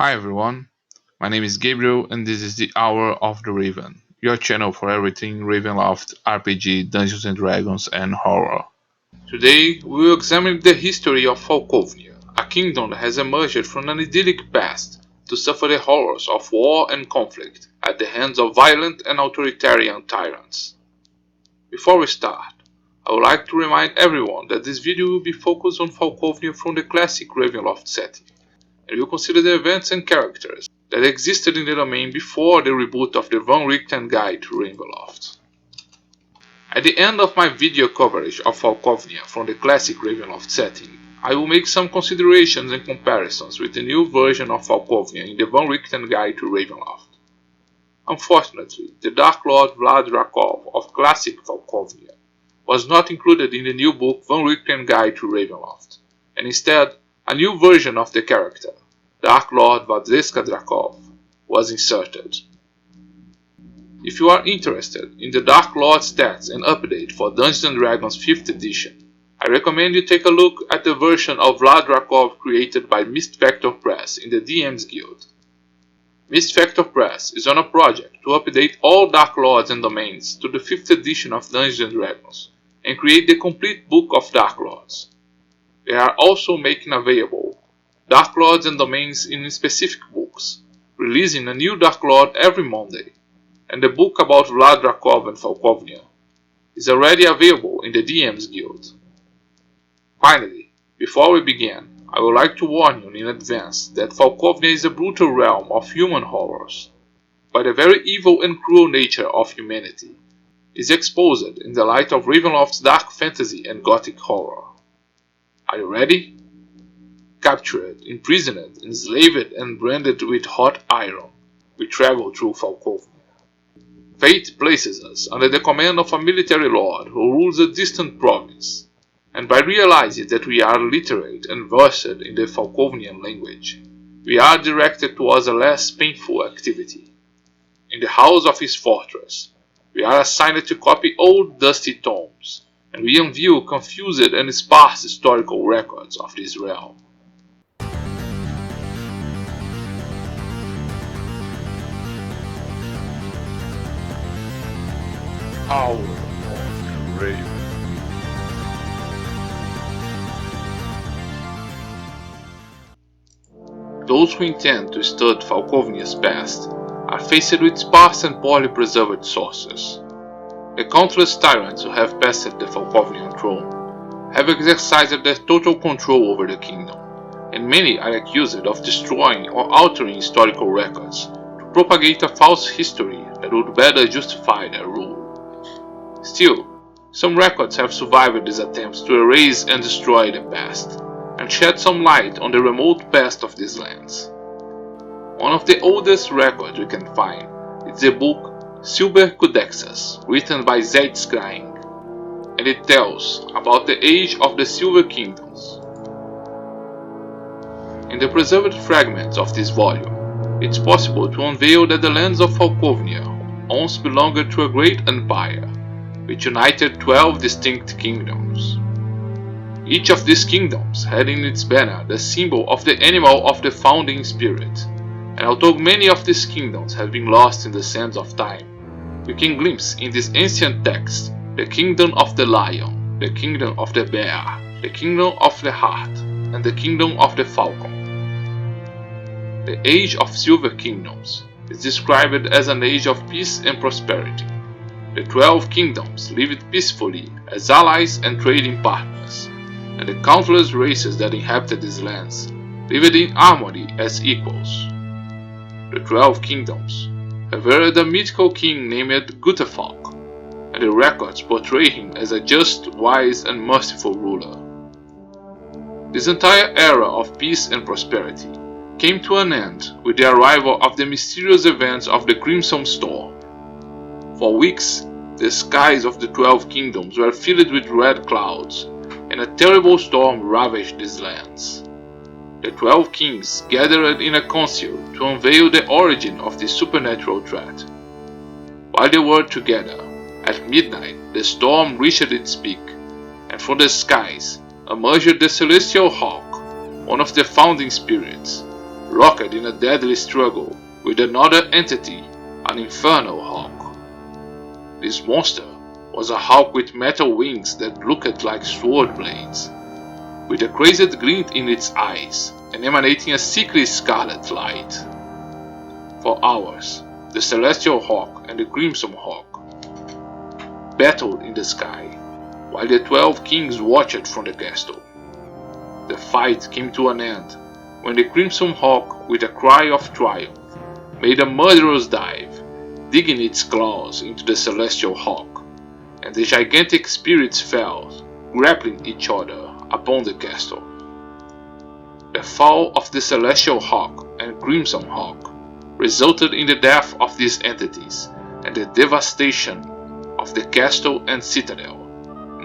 Hi everyone, my name is Gabriel and this is the Hour of the Raven, your channel for everything Ravenloft, RPG, Dungeons and Dragons and horror. Today we will examine the history of Falkovnia, a kingdom that has emerged from an idyllic past to suffer the horrors of war and conflict at the hands of violent and authoritarian tyrants. Before we start, I would like to remind everyone that this video will be focused on Falkovnia from the classic Ravenloft setting, and will consider the events and characters that existed in the domain before the reboot of the Van Richten Guide to Ravenloft. At the end of my video coverage of Falkovnia from the classic Ravenloft setting, I will make some considerations and comparisons with the new version of Falkovnia in the Van Richten Guide to Ravenloft. Unfortunately, the Dark Lord Vlad Drakov of classic Falkovnia was not included in the new book Van Richten Guide to Ravenloft, and instead, a new version of the character, Dark Lord Vadzeska Drakov, was inserted. If you are interested in the Dark Lord stats and update for Dungeons & Dragons 5th edition, I recommend you take a look at the version of Vlad Drakov created by Mist Factor Press in the DM's Guild. Mist Factor Press is on a project to update all Dark Lords and domains to the 5th edition of Dungeons & Dragons and create the complete book of Dark Lords. They are also making available Dark Lords and domains in specific books, releasing a new Dark Lord every Monday, and the book about Vlad Drakov and Falkovnia is already available in the DM's Guild. Finally, before we begin, I would like to warn you in advance that Falkovnia is a brutal realm of human horrors. By the very evil and cruel nature of humanity is exposed in the light of Ravenloft's dark fantasy and gothic horror. Are you ready? Captured, imprisoned, enslaved and branded with hot iron, we travel through Falkovnia. Fate places us under the command of a military lord who rules a distant province, and by realizing that we are literate and versed in the Falkovnian language, we are directed towards a less painful activity. In the house of his fortress, we are assigned to copy old dusty tomes, and we unveil confused and sparse historical records of this realm. Hour of the Raven. Those who intend to study Falkovnia's past are faced with sparse and poorly preserved sources. The countless tyrants who have passed the Falkovnian throne have exercised their total control over the kingdom, and many are accused of destroying or altering historical records to propagate a false history that would better justify their rule. Still, some records have survived these attempts to erase and destroy the past, and shed some light on the remote past of these lands. One of the oldest records we can find is the book Silber Codexes, written by Zed Skrying, and it tells about the age of the Silver Kingdoms. In the preserved fragments of this volume, it's possible to unveil that the lands of Falkovnia once belonged to a great empire, which united 12 distinct kingdoms. Each of these kingdoms had in its banner the symbol of the animal of the founding spirit, and although many of these kingdoms have been lost in the sands of time, we can glimpse in this ancient text the kingdom of the lion, the kingdom of the bear, the kingdom of the hart, and the kingdom of the falcon. The Age of Silver Kingdoms is described as an age of peace and prosperity. The 12 kingdoms lived peacefully as allies and trading partners, and the countless races that inhabited these lands lived in harmony as equals. The 12 kingdoms have had a mythical king named Gutefalk, and the records portray him as a just, wise, and merciful ruler. This entire era of peace and prosperity came to an end with the arrival of the mysterious events of the Crimson Storm. For weeks, the skies of the 12 kingdoms were filled with red clouds, and a terrible storm ravaged these lands. The 12 kings gathered in a council to unveil the origin of this supernatural threat. While they were together, at midnight the storm reached its peak, and from the skies emerged the Celestial Hawk, one of the founding spirits, locked in a deadly struggle with another entity, an infernal hawk. This monster was a hawk with metal wings that looked like sword blades, with a crazed glint in its eyes and emanating a sickly scarlet light. For hours, the Celestial Hawk and the Crimson Hawk battled in the sky, while the 12 kings watched from the castle. The fight came to an end when the Crimson Hawk, with a cry of triumph, made a murderous dive, digging its claws into the Celestial Hawk, and the gigantic spirits fell, grappling each other upon the castle. The fall of the Celestial Hawk and Crimson Hawk resulted in the death of these entities and the devastation of the castle and citadel,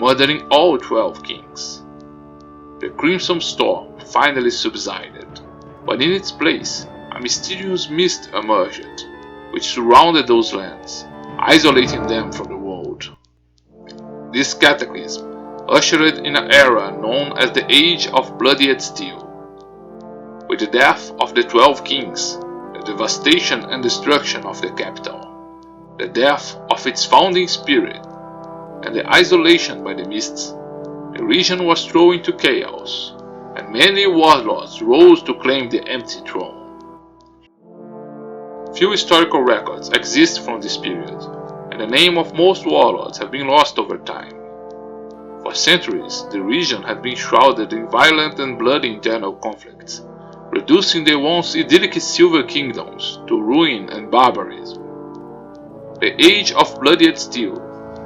murdering all 12 kings. The Crimson Storm finally subsided, but in its place a mysterious mist emerged, which surrounded those lands, isolating them from the world. This cataclysm ushered in an era known as the Age of Bloodied Steel. With the death of the 12 kings, the devastation and destruction of the capital, the death of its founding spirit, and the isolation by the mists, the region was thrown into chaos, and many warlords rose to claim the empty throne. Few historical records exist from this period, and the name of most warlords have been lost over time. For centuries, the region had been shrouded in violent and bloody internal conflicts, reducing the once idyllic silver kingdoms to ruin and barbarism. The Age of Bloodied Steel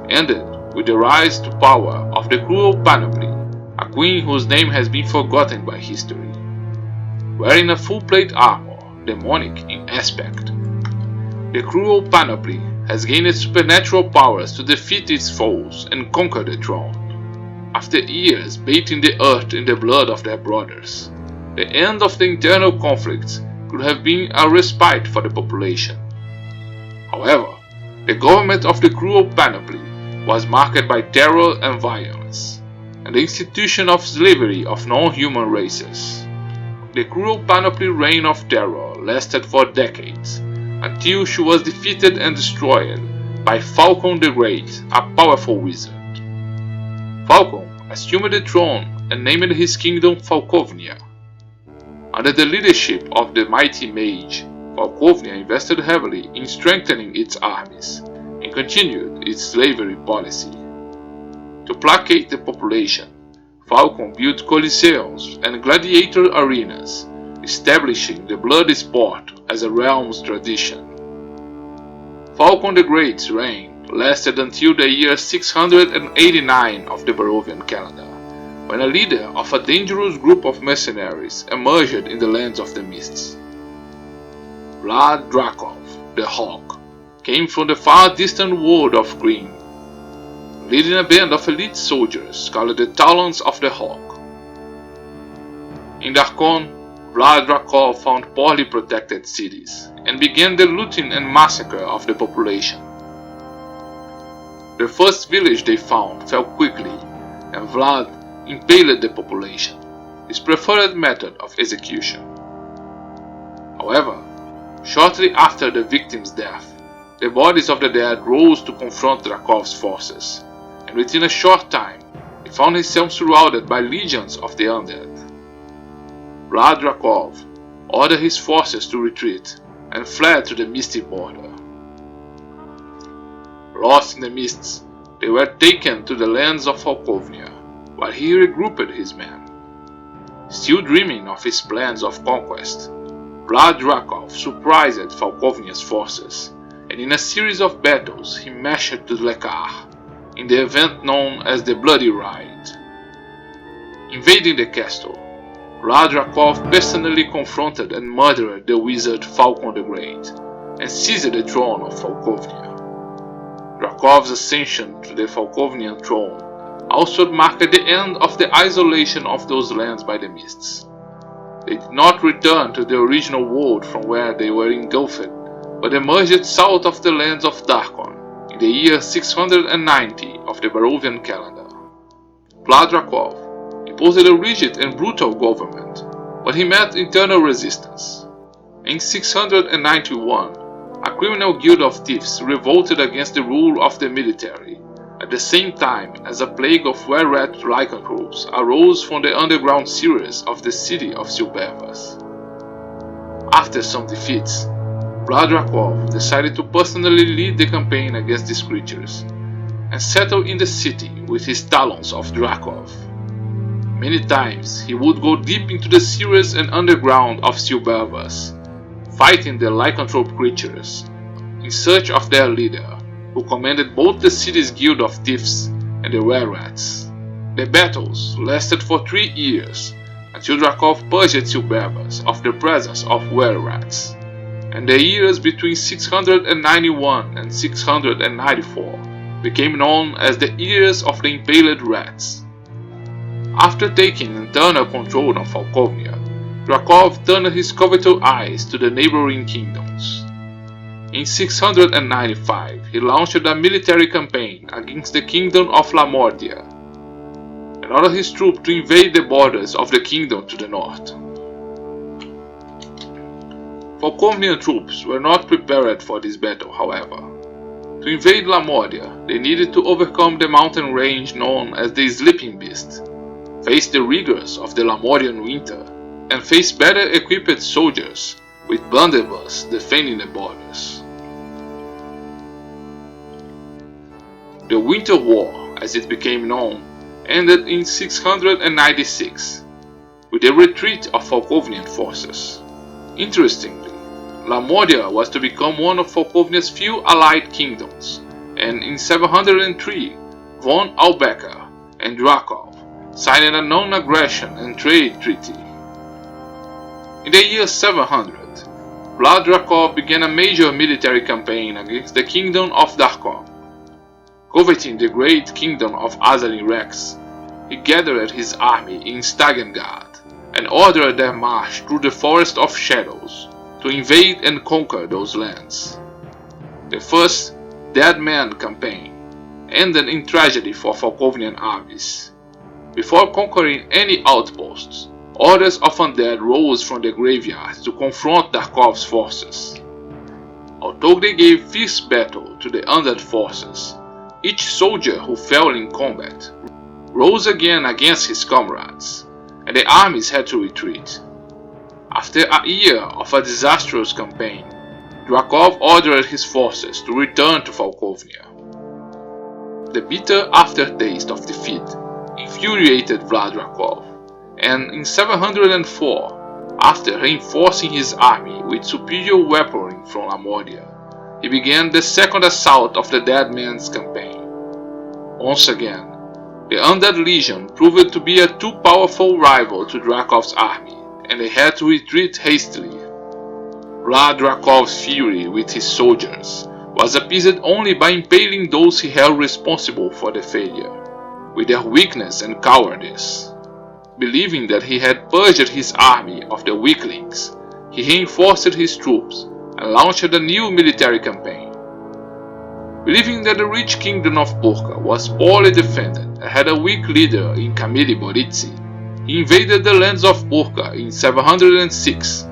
ended with the rise to power of the cruel Panoply, a queen whose name has been forgotten by history. Wearing a full-plate armor, demonic in aspect, the cruel Panoply has gained supernatural powers to defeat its foes and conquer the throne. After years bathing the earth in the blood of their brothers, the end of the internal conflicts could have been a respite for the population. However, the government of the cruel Panoply was marked by terror and violence, and the institution of slavery of non-human races. The cruel Panoply reign of terror lasted for decades, until she was defeated and destroyed by Falcon the Great, a powerful wizard. Falcon assumed the throne and named his kingdom Falkovnia. Under the leadership of the mighty mage, Falkovnia invested heavily in strengthening its armies and continued its slavery policy. To placate the population, Falcon built coliseums and gladiator arenas, establishing the bloody sport as a realm's tradition. Falcon the Great's reign lasted until the year 689 of the Barovian calendar, when a leader of a dangerous group of mercenaries emerged in the lands of the mists. Vlad Dracov, the Hawk, came from the far distant world of Kryn, leading a band of elite soldiers called the Talons of the Hawk. In Darkon, Vlad Dracov found poorly protected cities and began the looting and massacre of the population. The first village they found fell quickly, and Vlad impaled the population, his preferred method of execution. However, shortly after the victim's death, the bodies of the dead rose to confront Drakov's forces, and within a short time, he found himself surrounded by legions of the undead. Vlad Drakov ordered his forces to retreat and fled to the misty border. Lost in the mists, they were taken to the lands of Falkovnia, while he regrouped his men. Still dreaming of his plans of conquest, Vlad Drakov surprised Falkovnia's forces, and in a series of battles he marched to Lekar, in the event known as the Bloody Ride. Invading the castle, Vlad Drakov personally confronted and murdered the wizard Falcon the Great, and seized the throne of Falkovnia. Drakov's ascension to the Falkovnian throne also marked the end of the isolation of those lands by the mists. They did not return to the original world from where they were engulfed, but emerged south of the lands of Darkon in the year 690 of the Barovian calendar. Vlad Drakov imposed a rigid and brutal government, but he met internal resistance. In 691, a criminal guild of thieves revolted against the rule of the military, at the same time as a plague of were-rat lycanthropes arose from the underground sewers of the city of Silbervas. After some defeats, Vlad Dracov decided to personally lead the campaign against these creatures, and settled in the city with his talons of Dracov. Many times he would go deep into the sewers and underground of Silbervas, fighting the lycanthrope creatures, in search of their leader, who commanded both the city's guild of thieves and the were-rats. The battles lasted for 3 years, until Dracov purged Silbervas of the presence of were-rats, and the years between 691 and 694 became known as the Years of the Impaled Rats. After taking internal control of Falkovnia, Dracov turned his covetous eyes to the neighboring kingdoms. In 695, he launched a military campaign against the kingdom of Lamordia, and ordered his troops to invade the borders of the kingdom to the north. Falkovnian troops were not prepared for this battle, however. To invade Lamordia, they needed to overcome the mountain range known as the Sleeping Beast, face the rigors of the Lamordian winter, and face better equipped soldiers with blunderbusses defending the borders. The Winter War, as it became known, ended in 696, with the retreat of Falkovnian forces. Interestingly, Lamordia was to become one of Falkovnia's few allied kingdoms, and in 703, von Albecker and Dracov signed a non-aggression and trade treaty. In the year 700, Vlad Dracov began a major military campaign against the kingdom of Darkon. Coveting the great kingdom of Azarin Rex, he gathered his army in Stagengard and ordered their march through the Forest of Shadows to invade and conquer those lands. The first Dead Man campaign ended in tragedy for Falkovnian armies. Before conquering any outposts, orders of undead rose from the graveyards to confront Darkov's forces. Although they gave fierce battle to the undead forces, each soldier who fell in combat rose again against his comrades, and the armies had to retreat. After a year of a disastrous campaign, Dracov ordered his forces to return to Falkovnia. The bitter aftertaste of defeat infuriated Vlad Dracov, and in 704, after reinforcing his army with superior weaponry from Lamordia, he began the second assault of the Dead Man's campaign. Once again, the Undead Legion proved to be a too powerful rival to Dracov's army, and they had to retreat hastily. Vlad Drakov's fury with his soldiers was appeased only by impaling those he held responsible for the failure, with their weakness and cowardice. Believing that he had purged his army of the weaklings, he reinforced his troops and launched a new military campaign. Believing that the rich kingdom of Burka was poorly defended and had a weak leader in Camille Boritsi, he invaded the lands of Burka in 706.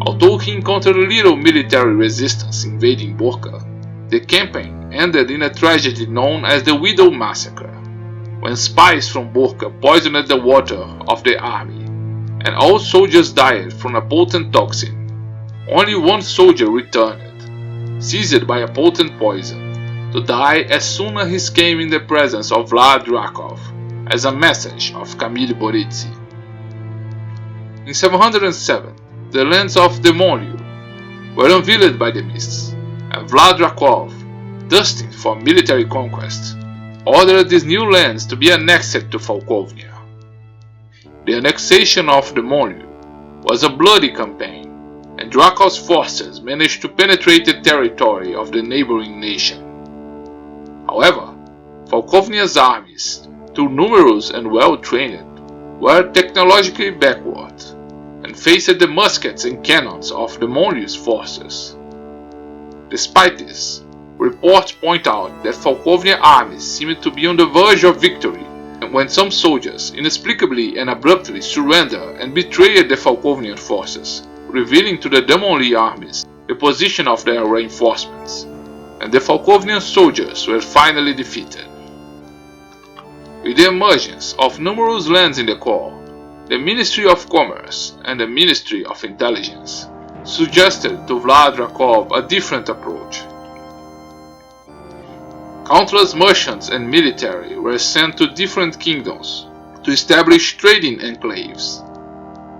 Although he encountered little military resistance invading Burka, the campaign ended in a tragedy known as the Widow Massacre, when spies from Burka poisoned the water of the army, and all soldiers died from a potent toxin. Only one soldier returned, seized by a potent poison, to die as soon as he came in the presence of Vlad Dracov, as a message of Camille Boritsi. In 707, the lands of Demoliu were unveiled by the mists, and Vlad Dracov, destined for military conquest, ordered these new lands to be annexed to Falkovnia. The annexation of Demoliu was a bloody campaign, and Drakov's forces managed to penetrate the territory of the neighboring nation. However, Falkovnia's armies, too numerous and well-trained, were technologically backward, and faced the muskets and cannons of Demoliu's forces. Despite this, reports point out that Falkovnia armies seemed to be on the verge of victory when some soldiers inexplicably and abruptly surrendered and betrayed the Falkovnian forces, revealing to the Demonli armies the position of their reinforcements, and the Falkovnian soldiers were finally defeated. With the emergence of numerous lands in the core, the Ministry of Commerce and the Ministry of Intelligence suggested to Vlad Drakov a different approach. Countless merchants and military were sent to different kingdoms to establish trading enclaves.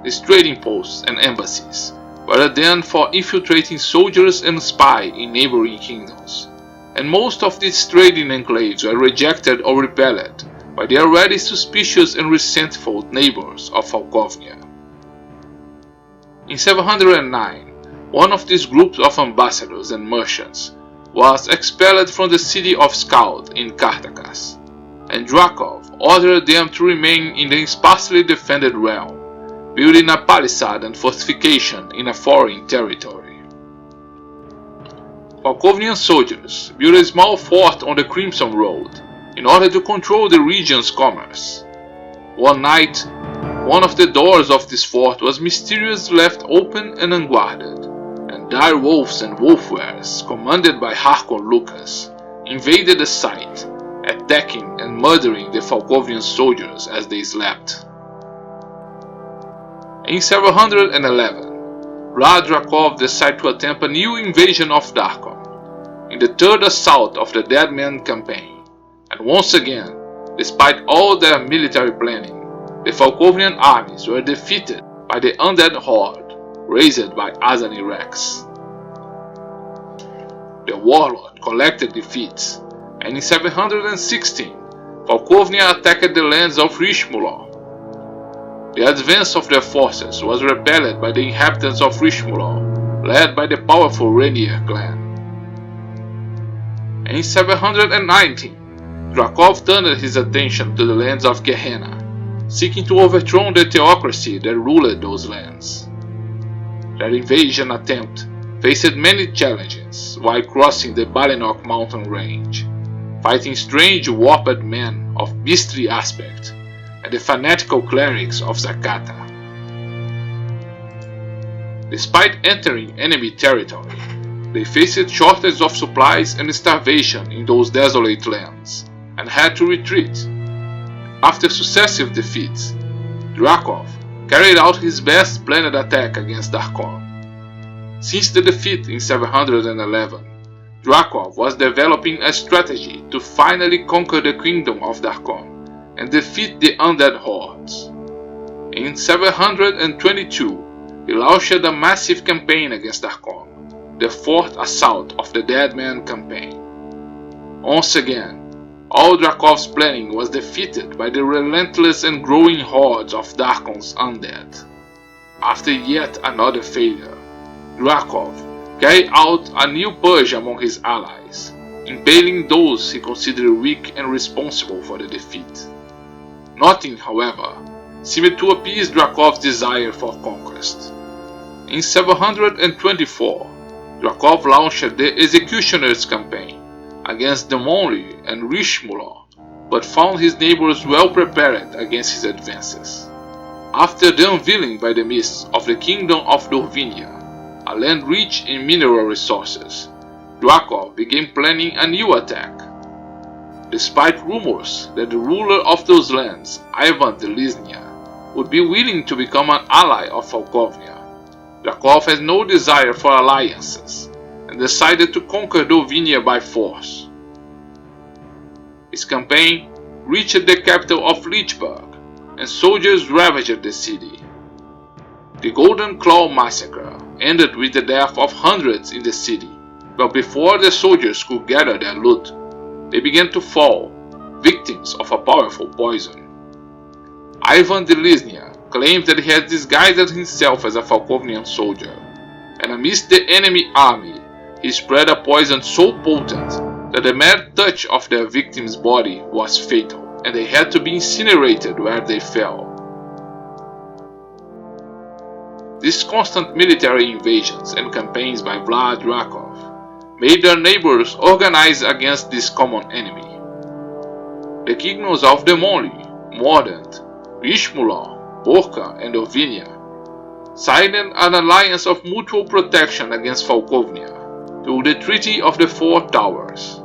These trading posts and embassies were then for infiltrating soldiers and spies in neighboring kingdoms, and most of these trading enclaves were rejected or repelled by the already suspicious and resentful neighbors of Falkovnia. In 709, one of these groups of ambassadors and merchants was expelled from the city of Skald in Kartakas, and Drakov ordered them to remain in the sparsely defended realm, building a palisade and fortification in a foreign territory. Falkovnian soldiers built a small fort on the Crimson Road in order to control the region's commerce. One night, one of the doors of this fort was mysteriously left open and unguarded, and dire wolves and wolfwares, commanded by Harkon Lucas, invaded the site, attacking and murdering the Falkovnian soldiers as they slept. In 711, Vlad Drakov decided to attempt a new invasion of Darkon, in the third assault of the Dead Man campaign, and once again, despite all their military planning, the Falkovnian armies were defeated by the undead horde raised by Azani Rex. The warlord collected defeats, and in 716, Falkovnia attacked the lands of Rishmulon. The advance of their forces was repelled by the inhabitants of Rishmulon, led by the powerful Rainier clan. In 719, Drakov turned his attention to the lands of Gehenna, seeking to overthrow the theocracy that ruled those lands. Their invasion attempt faced many challenges while crossing the Balinok mountain range, fighting strange warped men of beastly aspect and the fanatical clerics of Zakata. Despite entering enemy territory, they faced shortage of supplies and starvation in those desolate lands, and had to retreat. After successive defeats, Drakov carried out his best planned attack against Darkon. Since the defeat in 711, Drakov was developing a strategy to finally conquer the kingdom of Darkon and defeat the undead hordes. In 722, he launched a massive campaign against Darkon, the fourth assault of the Dead Man campaign. Once again, all Drakov's planning was defeated by the relentless and growing hordes of Darkon's undead. After yet another failure, Drakov carried out a new purge among his allies, impaling those he considered weak and responsible for the defeat. Nothing, however, seemed to appease Drakov's desire for conquest. In 724, Drakov launched the Executioner's campaign against Demonli and Rishmulon, but found his neighbors well prepared against his advances. After the unveiling by the mists of the kingdom of Dorvinia, a land rich in mineral resources, Drakov began planning a new attack. Despite rumors that the ruler of those lands, Ivan de Liznia, would be willing to become an ally of Falkovnia, Drakov had no desire for alliances and decided to conquer Dorvinia by force. His campaign reached the capital of Lichburg, and soldiers ravaged the city. The Golden Claw massacre ended with the death of hundreds in the city, but before the soldiers could gather their loot, they began to fall, victims of a powerful poison. Ivan de Liznia claimed that he had disguised himself as a Falkovnian soldier, and amidst the enemy army, he spread a poison so potent that the mere touch of their victim's body was fatal, and they had to be incinerated where they fell. These constant military invasions and campaigns by Vlad Drakov made their neighbors organize against this common enemy. The kingdoms of Demonli, Mordant, Rishmulon, Borka, and Dorvinia signed an alliance of mutual protection against Falkovnia through the Treaty of the Four Towers.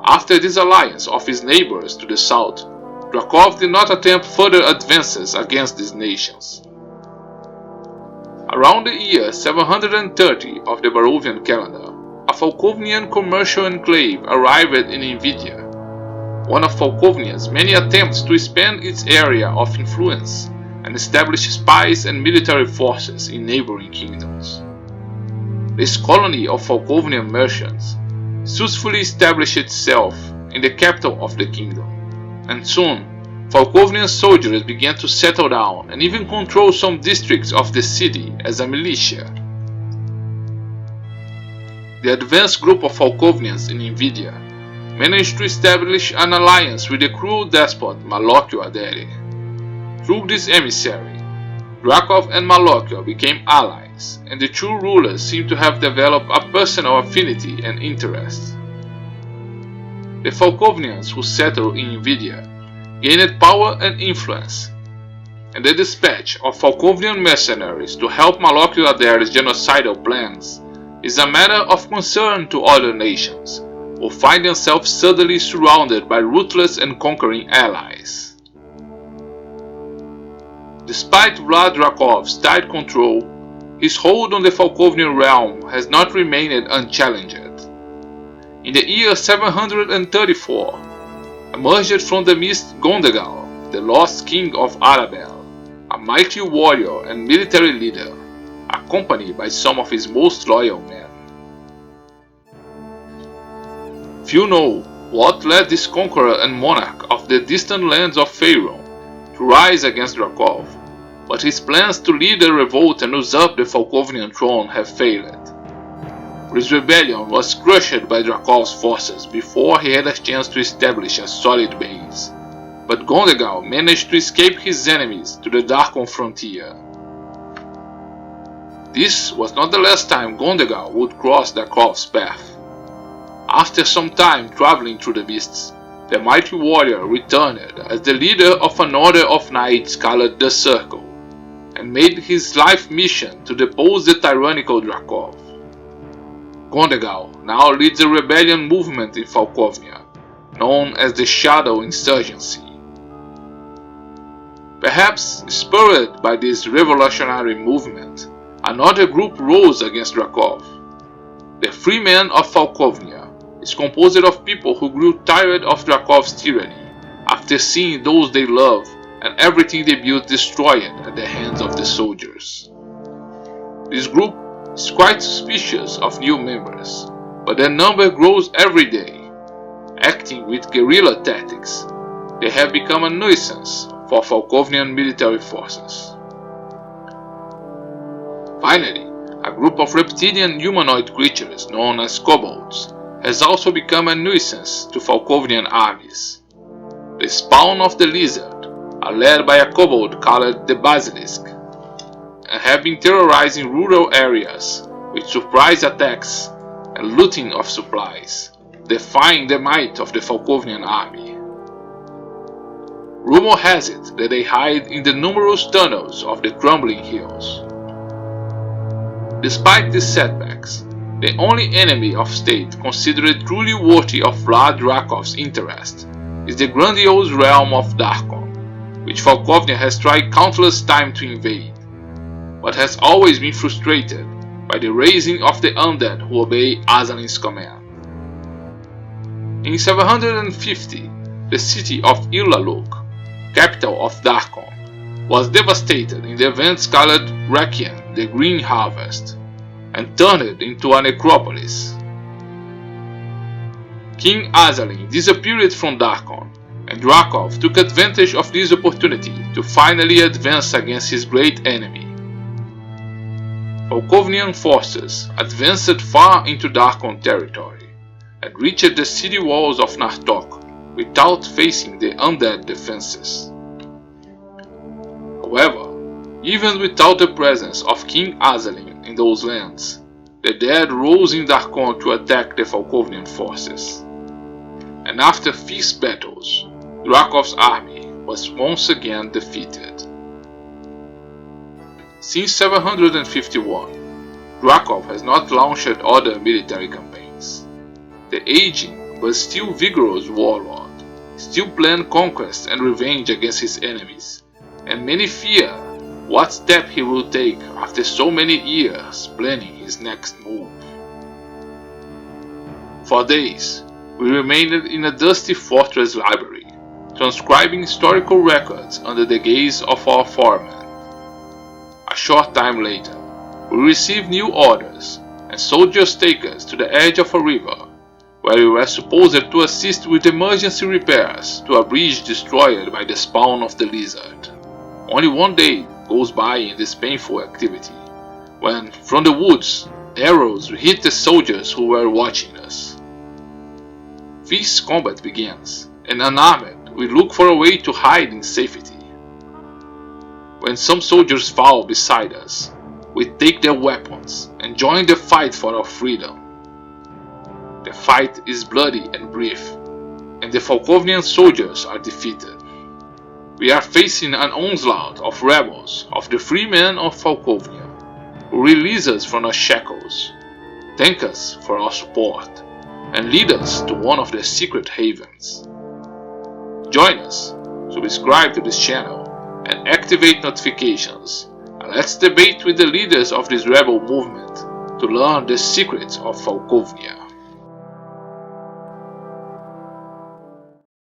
After this alliance of his neighbors to the south, Drakov did not attempt further advances against these nations. Around the year 730 of the Barovian calendar, a Falkovnian commercial enclave arrived in Invidia, one of Falkovnia's many attempts to expand its area of influence and establish spies and military forces in neighboring kingdoms. This colony of Falkovnian merchants successfully established itself in the capital of the kingdom, and soon Falkovnian soldiers began to settle down and even control some districts of the city as a militia. The advanced group of Falkovnians in Invidia managed to establish an alliance with the cruel despot Malokio Aderi. Through this emissary, Drakov and Malokio became allies, and the two rulers seem to have developed a personal affinity and interest. The Falkovnians who settled in Invidia gained power and influence, and the dispatch of Falkovnian mercenaries to help Malokio Aderi's genocidal plans is a matter of concern to other nations, who find themselves suddenly surrounded by ruthless and conquering allies. Despite Vlad Drakov's tight control, his hold on the Falkovnian realm has not remained unchallenged. In the year 734, emerged from the mist Gondegal, the lost king of Arabel, a mighty warrior and military leader, accompanied by some of his most loyal men. Few know what led this conqueror and monarch of the distant lands of Faerun to rise against Drakov, but his plans to lead a revolt and usurp the Falkovnian throne have failed. His rebellion was crushed by Drakov's forces before he had a chance to establish a solid base, but Gondegal managed to escape his enemies to the Darkon frontier. This was not the last time Gondegal would cross Drakov's path. After some time traveling through the mists, the mighty warrior returned as the leader of an order of knights called the Circle, and made his life mission to depose the tyrannical Drakov. Gondegal now leads a rebellion movement in Falkovnia, known as the Shadow Insurgency. Perhaps spurred by this revolutionary movement, another group rose against Drakov. The Freemen of Falkovnia is composed of people who grew tired of Drakov's tyranny after seeing those they love and everything they built destroyed at the hands of the soldiers. This group is quite suspicious of new members, but their number grows every day. Acting with guerrilla tactics, they have become a nuisance for Falkovnian military forces. Finally, a group of reptilian humanoid creatures known as kobolds has also become a nuisance to Falkovnian armies. The spawn of the lizard are led by a kobold called the Basilisk, and have been terrorizing rural areas with surprise attacks and looting of supplies, defying the might of the Falkovnian army. Rumor has it that they hide in the numerous tunnels of the crumbling hills. Despite these setbacks, the only enemy of state considered truly worthy of Vlad Drakov's interest is the grandiose realm of Darkon, which Falkovnia has tried countless times to invade, but has always been frustrated by the raising of the undead who obey Azalin's command. In 750, the city of Ilaluk, capital of Darkon, was devastated in the events called Requiem, the Green Harvest, and turned into a necropolis. King Azalin disappeared from Darkon, and Drakov took advantage of this opportunity to finally advance against his great enemy. Falkovnian forces advanced far into Darkon territory, and reached the city walls of Nartok without facing the undead defenses. However, even without the presence of King Azalin in those lands, the dead rose in Darkon to attack the Falkovnian forces. And after fierce battles, Drakov's army was once again defeated. Since 751, Drakov has not launched other military campaigns. The aging but still vigorous warlord still plans conquest and revenge against his enemies, and many fear what step he will take after so many years planning his next move. For days, we remained in a dusty fortress library, transcribing historical records under the gaze of our foreman. A short time later, we received new orders, and soldiers take us to the edge of a river, where we were supposed to assist with emergency repairs to a bridge destroyed by the spawn of the lizard. Only one day goes by in this painful activity, when, from the woods, arrows hit the soldiers who were watching us. Fierce combat begins, and unarmed, we look for a way to hide in safety. When some soldiers fall beside us, we take their weapons and join the fight for our freedom. The fight is bloody and brief, and the Falkovian soldiers are defeated. We are facing an onslaught of rebels of the free men of Falkovia, who release us from our shackles, thank us for our support, and lead us to one of their secret havens. Join us, subscribe to this channel, and activate notifications, and let's debate with the leaders of this rebel movement to learn the secrets of Falkovia.